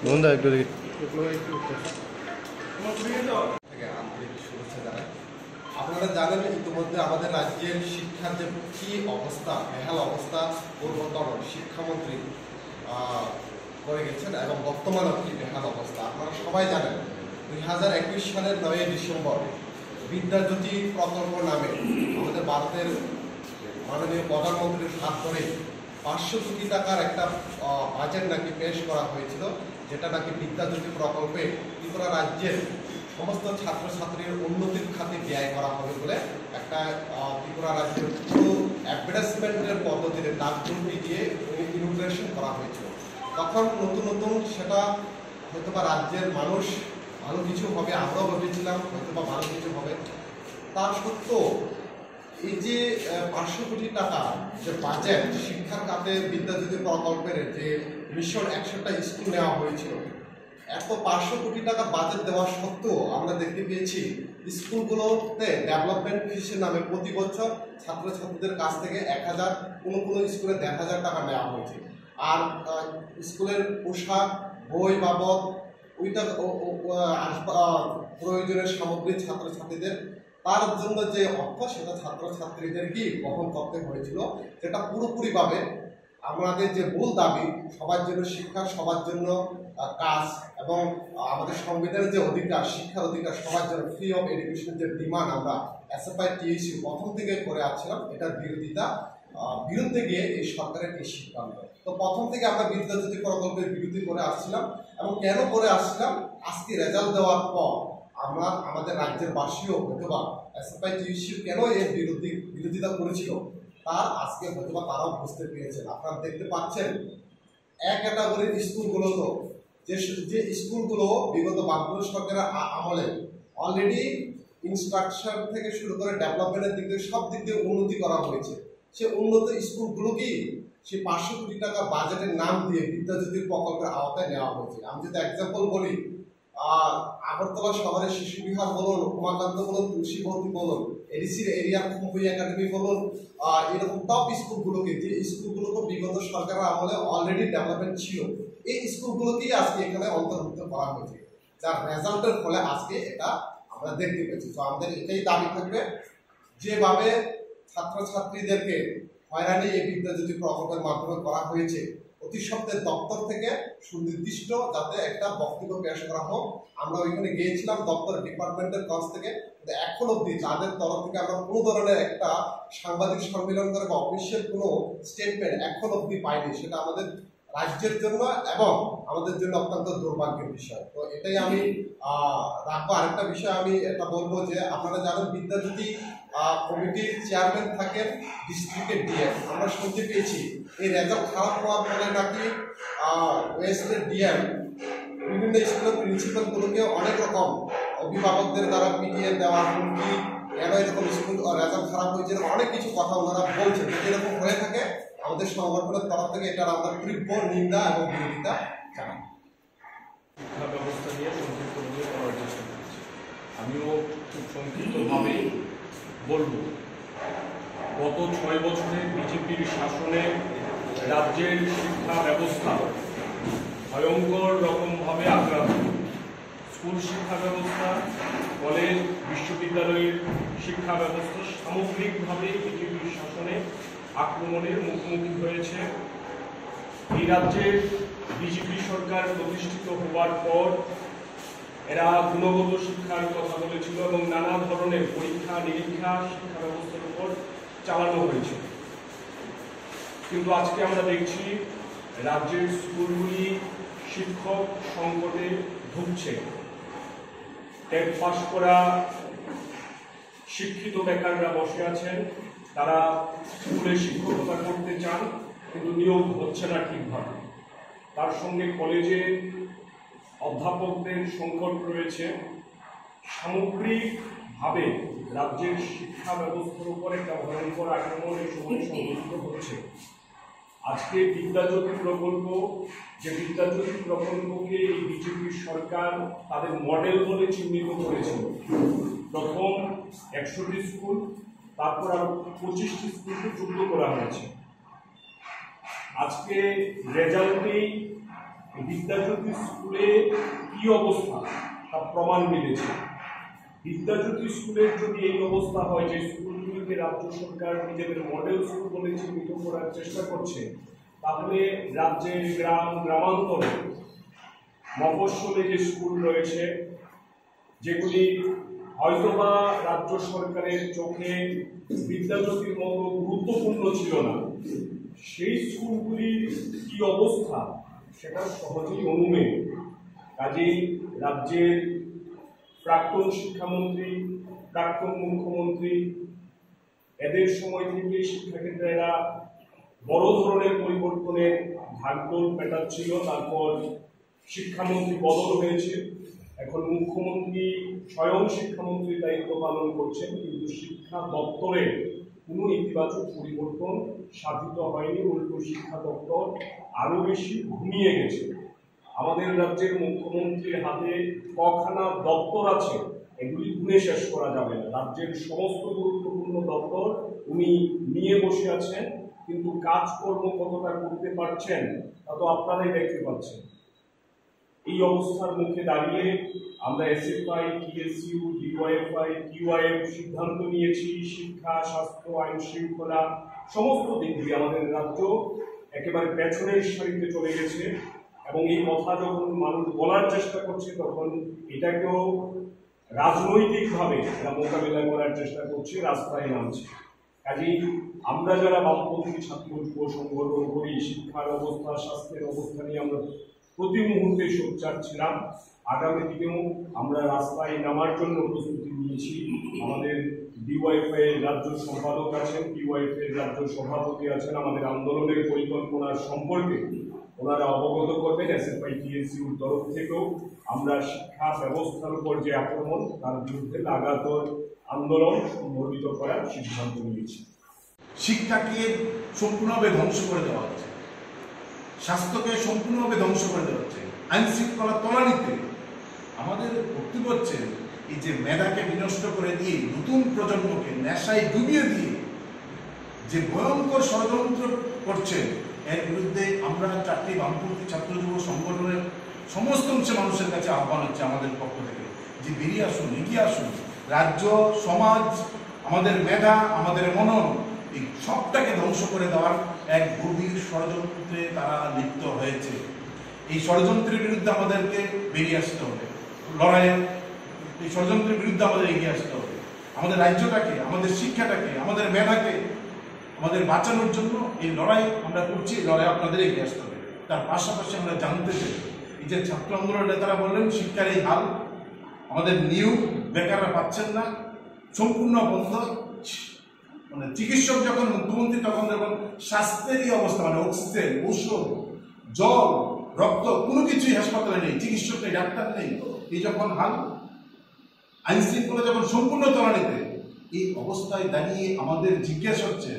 বন্ধু একটু দেখি আন্তরিক শুভেচ্ছা জানাই। আপনারা জানেন ইতিমধ্যে আমাদের রাজ্যের শিক্ষার যে কি অবস্থা, বেহাল অবস্থা পূর্বতন শিক্ষামন্ত্রী করে গেছেন এবং বর্তমানে কি বেহাল অবস্থা আপনারা সবাই জানেন। 2021 সালের 9 ডিসেম্বর বিদ্যাজ্যোতি প্রকল্প নামে আমাদের ভারতের মাননীয় প্রধানমন্ত্রীর হাত ধরে 500 কোটি টাকার একটা বাজেট নাকি পেশ করা হয়েছিল, যেটা নাকি বিদ্যাজ্যোতি প্রকল্পে ত্রিপুরা রাজ্যের সমস্ত ছাত্রছাত্রীর উন্নতির খাতে ব্যয় করা হবে বলে একটা ত্রিপুরা রাজ্যের পুরো অ্যাডভার্টাইজমেন্টের পদ্ধতিতে ডাকঘুঁটি দিয়ে ইনোগ্রেশন করা হয়েছিল। তখন নতুন নতুন সেটা হয়তোবা রাজ্যের মানুষ ভালো কিছু হবে, আমরাও ভেবেছিলাম হয়তোবা ভালো কিছু হবে। তার সত্ত্বেও এই যে 500 কোটি টাকা যে বাজেট শিক্ষার খাতে বিদ্যাজ্যোতি প্রকল্পের যে মিশন 100টা স্কুল নেওয়া হয়েছিল, এত 500 কোটি টাকা বাজেট দেওয়া সত্ত্বেও আমরা দেখতে পেয়েছি স্কুলগুলোতে ডেভেলপমেন্ট ফিসের নামে প্রতি বছর ছাত্রছাত্রীদের কাছ থেকে 1000, কোনো কোনো স্কুলে 1500 টাকা নেওয়া হয়েছে। আর স্কুলের পোশাক, বই বাবদ ওইটা প্রয়োজনীয় সামগ্রী ছাত্রছাত্রীদের তার জন্য যে অর্থ সেটা ছাত্রছাত্রীদেরকেই বহন করতে হয়েছিল, যেটা পুরোপুরিভাবে আমাদের যে মূল দাবি সবার জন্য শিক্ষা, সবার জন্য কাজ এবং আমাদের সংবিধানের যে অধিকার, শিক্ষার অধিকার সবার জন্য ফ্রি অফ এডুকেশনের যে ডিমান্ড আমরা এসএফআই টিএসইউ প্রথম থেকে করে আসছিলাম, এটার বিরুদ্ধে গিয়ে এই সরকারের এই সিদ্ধান্ত। তো প্রথম থেকে আমরা বিদ্যাজ্যোতি প্রকল্পের বিরোধী করে আসছিলাম এবং কেন করে আসছিলাম, আজকে রেজাল্ট দেওয়ার পর আমরা আমাদের রাজ্যের বাসীও হয়তোবা এসএফআই টিএসইউ কেন এর বিরোধিতা করেছিল তার আজকে হয়তোবা তারাও বুঝতে পেরেছেন। আপনারা দেখতে পাচ্ছেন এক ক্যাটাগরির স্কুলগুলো তো যে স্কুলগুলো বিগত বামপন্থী সরকারের আমলে অলরেডি ইনস্ট্রাকচার থেকে শুরু করে ডেভেলপমেন্টের দিক থেকে সব দিক দিয়ে উন্নতি করা হয়েছে, সে উন্নত স্কুলগুলোকেই সে 500 কোটি টাকা বাজেটের নাম দিয়ে বিদ্যাজ্যোতির প্রকল্পের আওতায় নেওয়া হয়েছে। আমি যদি এক্সাম্পল বলি, আগরতলা শহরের শিশু বিহার বলুন, উমাকান্ত বলুন, তুলসীবতী বলুন, এডিসির এরিয়ার খুম্বই একাডেমি বলুন, এরকম টপ স্কুলগুলোকে, যে স্কুলগুলোকে বিগত সরকারের আমলে অলরেডি ডেভেলপমেন্ট ছিল, এই স্কুলগুলোকেই আজকে এখানে অন্তর্ভুক্ত করা হয়েছে, যার রেজাল্টের ফলে আজকে এটা আমরা দেখতে পেয়েছি। তো আমাদের এটাই দাবি থাকবে, যেভাবে ছাত্রছাত্রীদেরকে হয়রানি এই বিদ্যাজ্যোতি প্রকল্পের মাধ্যমে করা হয়েছে, অতি সত্ত্বের দপ্তর থেকে সুনির্দিষ্ট যাতে একটা বক্তব্য পেশ করা হোক। আমরা ওইখানে গিয়েছিলাম দপ্তর ডিপার্টমেন্টের কাছ থেকে, এখন অব্দি তাদের তরফ থেকে আমরা কোনো ধরনের একটা সাংবাদিক সম্মেলন করে বা অফিসিয়াল কোনো স্টেটমেন্ট এখন অব্দি পাইনি। সেটা আমাদের রাজ্যের জন্য এবং আমাদের জন্য অত্যন্ত দুর্ভাগ্যের বিষয়। তো এটাই আমি রাখবো। আরেকটা বিষয় আমি এটা বলবো যে আপনারা জানেন বিদ্যাজ্যোতি কমিটির চেয়ারম্যান থাকেন ডিস্ট্রিক্টের ডিএম। আমরা শুনতে পেয়েছি এই রেজাল্ট খারাপ হওয়ার ফলে নাকি ওয়েস্টের ডিএম বিভিন্ন স্কুলের প্রিন্সিপালগুলোকে অনেক রকম অভিভাবকদের দ্বারা পিটিয়ে দেওয়া, হুমকি, কেন এরকম স্কুল রেজাল্ট খারাপ হয়েছে, অনেক কিছু কথা ওনারা বলছেন। যদি এরকম হয়ে থাকে আমাদের সংগঠনের তরফ থেকে এটার আমরা তীব্র নিন্দা এবং বিরোধিতা জানাই। শিক্ষা ব্যবস্থা নিয়ে সংক্ষিপ্তভাবে করার চেষ্টা করছি। আমিও খুব সংক্ষিপ্তভাবে বলবো, গত 6 বছরে বিজেপির শাসনে রাজ্যের শিক্ষা ব্যবস্থা ভয়ঙ্কর রকমভাবে আক্রান্ত। স্কুল শিক্ষা ব্যবস্থা, কলেজ, বিশ্ববিদ্যালয়ের শিক্ষা ব্যবস্থা সামগ্রিকভাবে বিজেপির শাসনে আক্রমণের মুখোমুখি হয়েছে। এই রাজ্যের বিজেপি সরকার প্রতিষ্ঠিত হওয়ার পর এরা গুণগত শিক্ষার কথা বলেছিল এবং নানা ধরনের পরীক্ষা নিরীক্ষা শিক্ষা ব্যবস্থার উপর চালানো হয়েছে। কিন্তু আজকে আমরা দেখছি রাজ্যের স্কুলগুলি শিক্ষক সংকটে ভুগছে। টেট পাস করা শিক্ষিত বেকাররা বসে আছেন, তারা স্কুলে শিক্ষকতা করতে চান কিন্তু নিয়োগ হচ্ছে না ঠিকভাবে। তার সঙ্গে কলেজে অধ্যাপকদের সংকট রয়েছে। সামগ্রিকভাবে রাজ্যের শিক্ষা ব্যবস্থার উপর একটা ভয়ঙ্কর আক্রমণ এই সময় সংঘটিত হচ্ছে। আজকে বিদ্যাজ্যোতি প্রকল্প, যে বিদ্যাজ্যোতি প্রকল্পকে এই বিজেপি সরকার তাদের মডেল বলে চিহ্নিত করেছিল। প্রথম 100টি স্কুল, তারপর আরো 25টি স্কুলকে যুক্ত করা হয়েছে। আজকে রেজাল্টেই বিদ্যাজ্যোতি স্কুলে কি অবস্থা তা প্রমাণ মিলেছে। বিদ্যাজ্যোতি স্কুলের যদি এই অবস্থা হয় যে স্কুলগুলিকে রাজ্য সরকার নিজেদের মডেল স্কুল বলে চিহ্নিত করার চেষ্টা করছে, তাহলে রাজ্যের গ্রামান্তরে মফস্বলে যে স্কুল রয়েছে, যেগুলি হয়তোবা রাজ্য সরকারের চোখে বিদ্যাজ্যোতির মতো গুরুত্বপূর্ণ ছিল না, সেই স্কুলগুলির কি অবস্থা সেটা সহজেই অনুমেয়। কাজেই রাজ্যের প্রাক্তন শিক্ষামন্ত্রী, প্রাক্তন মুখ্যমন্ত্রী, এদের সময় থেকে শিক্ষাক্ষেত্রেরা বড় ধরনের পরিবর্তনের ঢাকঢোল পেটাচ্ছিল। তারপর শিক্ষামন্ত্রী বদল হয়েছে, এখন মুখ্যমন্ত্রী স্বয়ং শিক্ষামন্ত্রীর দায়িত্ব পালন করছেন, কিন্তু শিক্ষা দপ্তরে কোনো ইতিবাচক পরিবর্তন সাধিত হয়নি। উল্টো শিক্ষা দপ্তর আরো বেশি ঘুমিয়ে গেছে। আমাদের রাজ্যের মুখ্যমন্ত্রীর হাতে কখানা দপ্তর আছে, এগুলি গুণে শেষ করা যাবে না। রাজ্যের সমস্ত গুরুত্বপূর্ণ দপ্তর উনি নিয়ে বসে আছেন, কিন্তু কাজকর্ম কতটা করতে পারছেন তা তো আপনারাই দেখতে পাচ্ছেন। এই অবস্থার মুখে দাঁড়িয়ে আমরা এসএফআই, টিএসইউ, ডিওয়াইএফআই, কিউআইএফ সিদ্ধান্ত নিয়েছি শিক্ষা, স্বাস্থ্য, আইন শৃঙ্খলা সমস্ত দিক দিয়ে আমাদের রাজ্য একেবারে পেছনের সারিতে চলে গেছে। এবং এই কথা যখন মানুষ বলার চেষ্টা করছে, তখন এটাকেও রাজনৈতিকভাবে এরা মোকাবিলা করার চেষ্টা করছে, রাস্তায় নামছে। কাজেই আমরা যারা বামপন্থী ছাত্র যুব সংগঠন করি, শিক্ষার অবস্থা, স্বাস্থ্যের অবস্থা নিয়ে আমরা প্রতি মুহূর্তে সোচ্চার ছিলাম। আগামী দিনেও আমরা রাস্তায় নামার জন্য প্রস্তুতি নিয়েছি। আমাদের ডিওয়াইএফআই এর রাজ্য সম্পাদক আছেন, কিউআইএফ এর রাজ্য সভাপতি আছেন, আমাদের আন্দোলনের পরিকল্পনার সম্পর্কে ওনারা অবগত করবেন। এসএফআই, টিএসইউর তরফ থেকেও আমরা শিক্ষা ব্যবস্থার উপর যে আক্রমণ, তার বিরুদ্ধে লাগাতার আন্দোলন সংগঠিত করার সিদ্ধান্ত নিয়েছি। শিক্ষাকে সম্পূর্ণভাবে ধ্বংস করে দেওয়া হচ্ছে, স্বাস্থ্যকে সম্পূর্ণভাবে ধ্বংস করে দেওয়া হচ্ছে, আইন শৃঙ্খলা তলানিতে। আমাদের বক্তব্য হচ্ছে এই যে মেধাকে বিনষ্ট করে দিয়ে নতুন প্রজন্মকে নেশায় ডুবিয়ে দিয়ে যে ভয়ঙ্কর ষড়যন্ত্র করছে, এর বিরুদ্ধে আমরা চারটি বামপন্থী ছাত্র যুব সংগঠনের সমস্ত অংশে মানুষের কাছে আহ্বান হচ্ছে আমাদের পক্ষ থেকে যে বেরিয়ে আসুন, এগিয়ে আসুন। রাজ্য, সমাজ, আমাদের মেধা, আমাদের মনন, এই সবটাকে ধ্বংস করে দেওয়ার এক গভীর ষড়যন্ত্রে তারা লিপ্ত হয়েছে। এই ষড়যন্ত্রের বিরুদ্ধে আমাদেরকে বেরিয়ে আসতে হবে, লড়াইয়ের এই ষড়যন্ত্রের বিরুদ্ধে আমাদের এগিয়ে আসতে হবে। আমাদের রাজ্যটাকে, আমাদের শিক্ষাটাকে, আমাদের মেধাকে আমাদের বাঁচানোর জন্য এই লড়াই আমরা করছি, লড়াই আপনাদের এগিয়ে আসতে হবে। তার পাশাপাশি আমরা জানতে চাই, এই যে ছাত্র আন্দোলনের নেতারা বললেন শিক্ষার এই হাল, আমাদের নিয়োগ বেকাররা পাচ্ছেন না, সম্পূর্ণ বন্ধ। মানে চিকিৎসক যখন মুখ্যমন্ত্রী, তখন যখন স্বাস্থ্যের এই অবস্থা, মানে অক্সিজেন, ঔষধ, জল, রক্ত কোনো কিছুই হাসপাতালে নেই, চিকিৎসক নেই, ডাক্তার নেই, এই যখন হাল, আইন শৃঙ্খলা যখন সম্পূর্ণ তলানিতে, এই অবস্থায় দাঁড়িয়ে আমাদের জিজ্ঞেস হচ্ছে,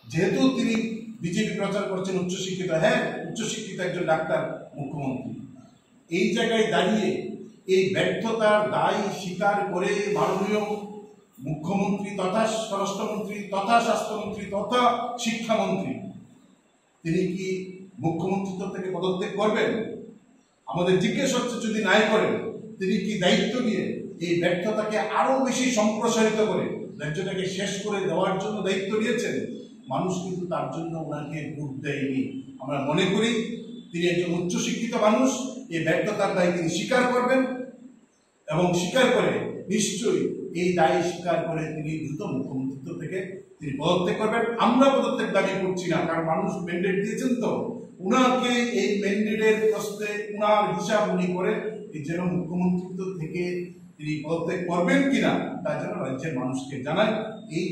যেহেতু তিনি বিজেপি প্রচার করছেন উচ্চশিক্ষিত, হ্যাঁ উচ্চশিক্ষিত একজন ডাক্তার মুখ্যমন্ত্রী, এই জায়গায় দাঁড়িয়ে এই ব্যর্থতার দায় স্বীকার করে মাননীয় মুখ্যমন্ত্রী তথা স্বরাষ্ট্রমন্ত্রী তথা স্বাস্থ্যমন্ত্রী তথা শিক্ষামন্ত্রী, তিনি কি মুখ্যমন্ত্রিত্ব থেকে পদত্যাগ করবেন? আমাদের জিজ্ঞেস হচ্ছে, যদি নাই করেন, তিনি কি দায়িত্ব নিয়ে এই ব্যর্থতাকে আরো বেশি সম্প্রসারিত করে রাজ্যটাকে শেষ করে দেওয়ার জন্য দায়িত্ব নিয়েছেন? মানুষ কিন্তু তার জন্য ওনাকে ভোট দেয়নি। আমরা মনে করি তিনি একজন উচ্চশিক্ষিত মানুষ, এই ব্যর্থতার দায় তিনি স্বীকার করবেন এবং স্বীকার করে নিশ্চয়ই এই দায় স্বীকার করে তিনি দ্রুত মুখ্যমন্ত্রিত্ব থেকে তিনি পদত্যাগ করবেন। আমরা পদত্যাগ দাবি করছি না, কারণ মানুষ ম্যান্ডেট দিয়েছেন, তো উনাকে এই ম্যান্ডেটের প্রশ্নে উনার হিসাব উনি করে যেন মুখ্যমন্ত্রিত্ব থেকে তিনি পদত্যাগ করবেন কিনা তার জন্য রাজ্যের মানুষকে জানাই, এই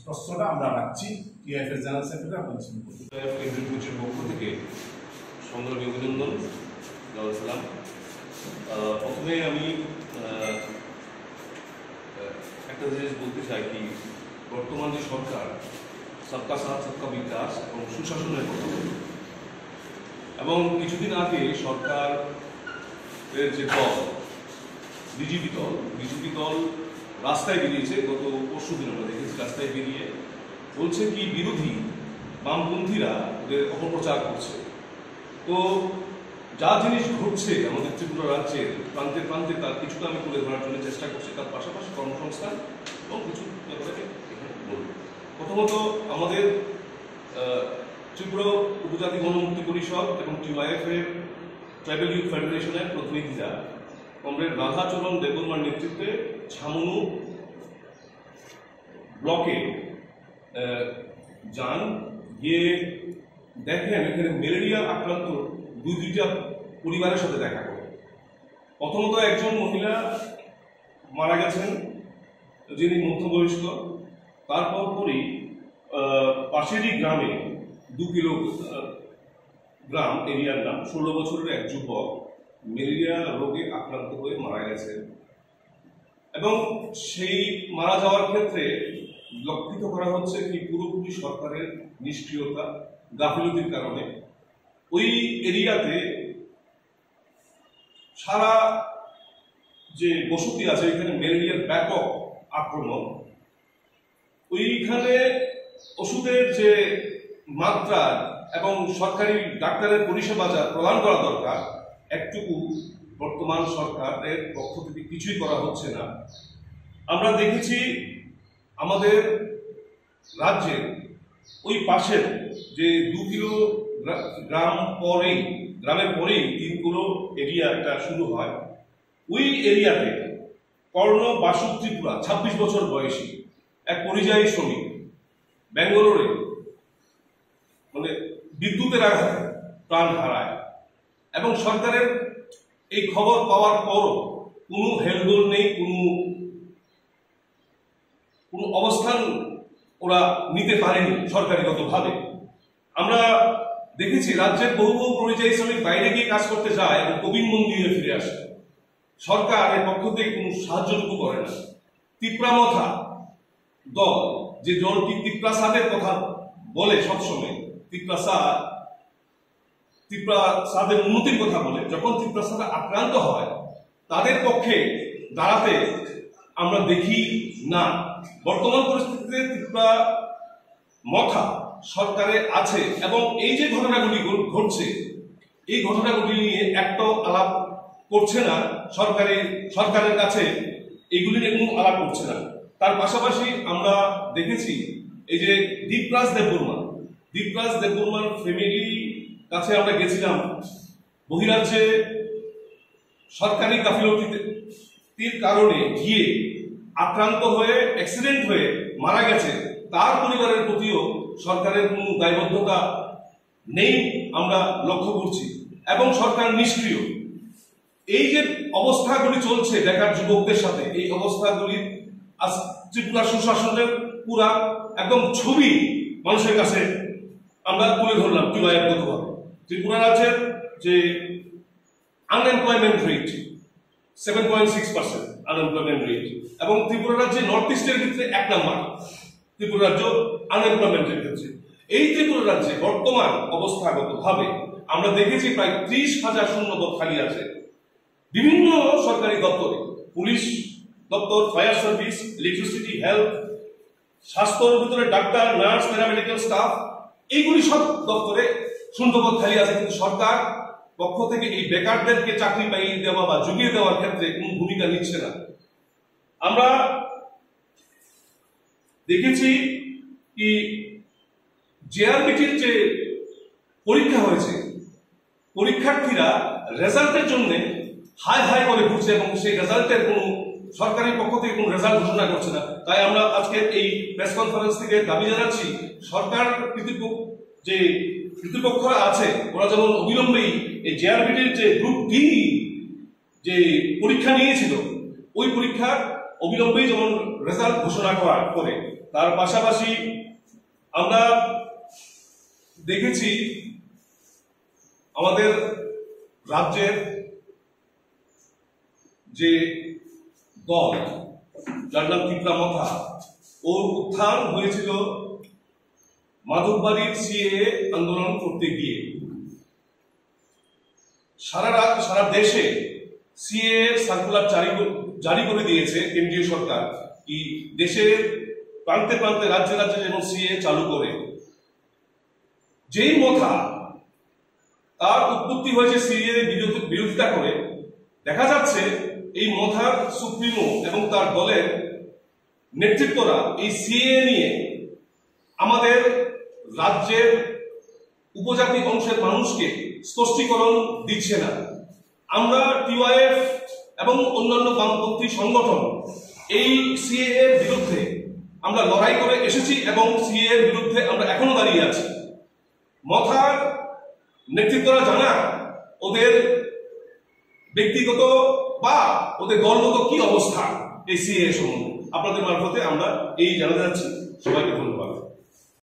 প্রশ্নটা আমরা রাখছি। টিআইএফ জেনারেল সেক্রেটারি আপনাদের সঙ্গে কেন্দ্রীয় কমিটির পক্ষ থেকে সংগ্রামী অভিনন্দন জানাচ্ছিলাম। প্রথমে আমি একটা জিনিস বলতে চাই কি, বর্তমান যে সরকার সবকা সাথ সবকা বিকাশ এবং সুশাসনের কথা বলে, এবং কিছুদিন আগে সরকারের যে দল বিজেপি দল রাস্তায় বেরিয়েছে, গত পরশু দিন আমরা দেখেছি রাস্তায় বেরিয়ে বলছে কি বিরোধী বামপন্থীরা ওদের অপপ্রচার করছে। তো যা জিনিস ঘটছে আমাদের ত্রিপুরা রাজ্যের প্রান্তে প্রান্তে তার কিছুটা আমি তুলে ধরার জন্য চেষ্টা করছি, তার পাশাপাশি কর্মসংস্থান এবং কিছু ব্যাপারে এখানে বলব। প্রথমত আমাদের ত্রিপুরা উপজাতি গণমুক্তি পরিষদ এবং টিওয়াইএফ এর ট্রাইবেল ইউথ ফেডারেশনের প্রতিনিধিরা কমরেড রাধাচরণ দেববর্মার নেতৃত্বে ছামনু ব্লকে যান, গিয়ে দেখেন এখানে ম্যালেরিয়া আক্রান্ত দুইটা পরিবারের সাথে দেখা করে। প্রথমত একজন মহিলা মারা গেছেন যিনি মধ্যবয়স্ক, তারপর পরই পাশেরই গ্রামে 2 কিলো গ্রাম এরিয়ার নাম 16 বছরের এক যুবক ম্যালেরিয়া রোগে আক্রান্ত হয়ে মারা গেছেন। এবং সেই মারা যাওয়ার ক্ষেত্রে লক্ষিত করা হচ্ছে কি পুরোপুরি সরকারের নিষ্ক্রিয়তা, গাফিলতির কারণে ওই এরিয়াতে সারা যে বসতি আছে এখানে ম্যালেরিয়ার ব্যাপক আক্রমণ। ওইখানে ওষুধের যে মাত্রা এবং সরকারি ডাক্তারের পরিষেবা যা প্রদান করা দরকার একটুকু বর্তমান সরকারের পক্ষ থেকে কিছুই করা হচ্ছে না। আমরা দেখেছি আমাদের রাজ্যের ওই পাশের যে 2 কিলো গ্রামের পরেই 3 কিলো এরিয়া একটা শুরু হয়। ওই এরিয়াতে কর্ণ বাসু ত্রিপুরা 26 বছর বয়সী এক পরিযায়ী শ্রমিক ব্যাঙ্গালোরে মানে বিদ্যুতের আঘাতে প্রাণ হারায় এবং সরকারের এই খবর পাওয়ার পরও কোনো হেলদোল নেই, কোনো অবস্থান ওরা নিতে পারেনি সরকারিগতভাবে। আমরা দেখেছি রাজ্যের বহু পরিযায়ী শ্রমিক বাইরে গিয়ে কাজ করতে যায় এবং কবিন মন্দিরে ফিরে আসে, সরকার এর পক্ষ থেকে কোনো সাহায্যটুকু করে না। তিপ্রামথা দল যে দলটি তিপ্রাসাদের কথা বলে সবসময়, তিপ্রাসাদের উন্নতির কথা বলে, যখন তিপ্রাসাদ আক্রান্ত হয় তাদের পক্ষে দাঁড়াতে আমরা দেখি না। বর্তমান পরিস্থিতিতে তিপ্রামথা সরকারে আছে এবং এই যে ঘটনাগুলি ঘটছে এই ঘটনাগুলি নিয়ে একটাও আলাপ করছে না সরকারের কাছে, এইগুলি নিয়ে কোনো আলাপ করছে না। তার পাশাপাশি আমরা দেখেছি এই যে দীপরাজ দেববর্মার ফ্যামিলি কাছে আমরা গেছিলাম, বহিরাজ্যে সরকারি গাফিলতির কারণে গিয়ে আক্রান্ত হয়ে অ্যাক্সিডেন্ট হয়ে মারা গেছে, তার পরিবারের প্রতিও সরকারের কোনো দায়বদ্ধতা নেই আমরা লক্ষ্য করছি এবং সরকার নিষ্ক্রিয়। এই যে অবস্থাগুলি চলছে বেকার যুবকদের সাথে, এই অবস্থাগুলি আজ ত্রিপুরা সুশাসনের পুরা একদম ছবি মানুষের কাছে আমরা তুলে ধরলাম টিওয়াইএফগতভাবে। ত্রিপুরা রাজ্যের যে আনএমপ্লয়মেন্ট রেট 7.6% আনএমপ্লয়মেন্ট রেট এবং ত্রিপুরা রাজ্যে নর্থ ইস্টের ক্ষেত্রে 1 নম্বর ত্রিপুরা রাজ্য আনএমপ্লয়মেন্টের ক্ষেত্রে। এই ত্রিপুরা রাজ্যে বর্তমান অবস্থাগতভাবে আমরা দেখেছি প্রায় 30,000 শূন্যপদ খালি আছে বিভিন্ন সরকারি দপ্তরে, পুলিশ দপ্তর, ফায়ার সার্ভিস, ইলেকট্রিসিটি, হেলথ, স্বাস্থ্যের ভিতরে ডাক্তার, নার্স, প্যারামেডিক্যাল স্টাফ, এইগুলি সব দপ্তরে শূন্যপদ খালি আছে, কিন্তু সরকার পক্ষ থেকে এই বেকারদেরকে চাকরি পাইয়ে দেওয়া বা জুগিয়ে দেওয়ার ক্ষেত্রে কোনো ভূমিকা নিচ্ছে না। আমরা দেখেছি কি জেআরবিটির যে পরীক্ষা হয়েছে, পরীক্ষার্থীরা রেজাল্টের জন্য হাই করে ঘুরছে এবং সেই রেজাল্টের কোনো সরকারি পক্ষ থেকে কোনো রেজাল্ট ঘোষণা করছে না। তাই আমরা আজকে এই প্রেস কনফারেন্স থেকে দাবি জানাচ্ছি সরকার যে কৃতৃপক্ষরা আছে ওরা যেমন অবিলম্বেই এই জেআরবিটির যে গ্রুপ ডি যে পরীক্ষা নিয়েছিল ওই পরীক্ষার অবিলম্বেই যেমন রেজাল্ট ঘোষণা করে। তার পাশাপাশি আমরা দেখেছি আমাদের রাজ্যের যে দল যার নাম তিপ্রামথা, ওর উত্থান হয়েছিল মাধববাড়ির সিএএ আন্দোলন করতে গিয়ে। সারা দেশে সিএএ সার্কুলার জারি করে দিয়েছে কেন্দ্রীয় সরকার, কি দেশের প্রান্তে প্রান্তে রাজ্যে রাজ্যে যেমন সিএএ চালু করে। যেই মথা তার উৎপত্তি হয়েছে সিএর বিরোধিতা করে। দেখা যাচ্ছে এই মথার সুপ্রিমো এবং তার দলের নেতৃত্বরা এই সিএ নিয়ে আমাদের রাজ্যের উপজাতি অংশের মানুষকে স্পষ্টীকরণ দিচ্ছে না। আমরা টিওয়াইএফ এবং অন্যান্য বামপন্থী সংগঠন এই সিএ এর বিরুদ্ধে আমরা লড়াই করে এসেছি এবং সিএ এর বিরুদ্ধে আমরা এখনো দাঁড়িয়ে আছি। মথার নেতৃত্বরা জানা ওদের ব্যক্তিগত বা ওদের দলগত কি অবস্থা এই সিএ সম্বন্ধে আপনাদের মারফতে আমরা এই জানাতে যাচ্ছি। সবাইকে ধন্যবাদ।